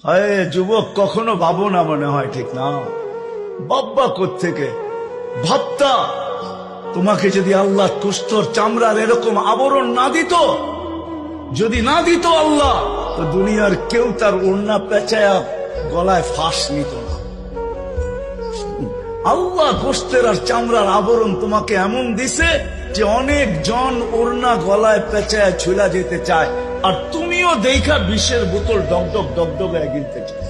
হায় যুবক, কখনো ভাবো না মনে হয়, ঠিক না? বাব্বা কোত্থেকে ভাবতা তোমাকে যদি আল্লাহ কুষ্ঠর চামড়ার এরকম আবরণ না দিত, যদি না দিত আল্লাহ, তো দুনিয়ার কেউ তার ওড়না পেঁচায়া গলায় ফাঁস নিত না। আল্লাহ গোস্তের আর চামড়ার আবরণ তোমাকে এমন দিছে যে অনেক জন ওড়না গলায় পেঁচায় ঝুলা যেতে চায়, আর তুমিও দেখা বিষের বোতল ডগডগ ডগডগায় গিলতে চায়।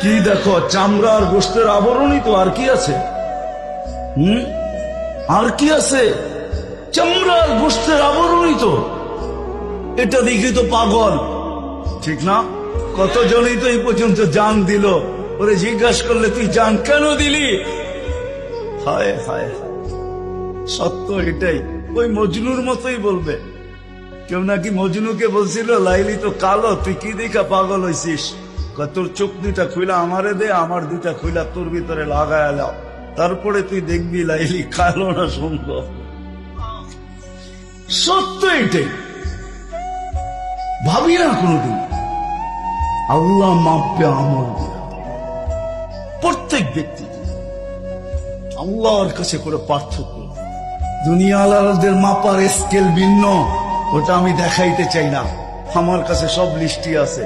কি দেখো, চামড়া আর গোস্তের আবরণই তো, আর কি আছে? আর কি আছে? চামড়া আর গোস্তের আবরণই তো। এটা দেখি তো পাগল, ঠিক না? কতজনই তো এই পর্যন্ত জান দিল, ওরে জিজ্ঞাসা করলে তুই জান কেন দিলি? হায় হায় হায়, সত্য এটাই। ওই মজনুর মতোই বলবে। কেউ নাকি মজনুকে বলছিল, লাইলি তো কালো, তুই কি দেখা পাগল হইছিস? তোর চোখ দুইটা খুইলা আমারে দে, আমার দুইটা খুইলা তোর ভিতরে লাগায় লাও, তারপরে তুই দেখবি লাইলি কালো না সুন্দর। সত্য এটাই। ভাবি না কোনদিন আল্লাহ মাপবে আমল দিয়া। প্রত্যেক ব্যক্তি আল্লাহর কাছে করে পার্থক্য। দুনিয়া আলাদের মাপার স্কেল ভিন্ন, ওটা আমি দেখাইতে চাই না। আমার কাছে সব লিস্টই আছে।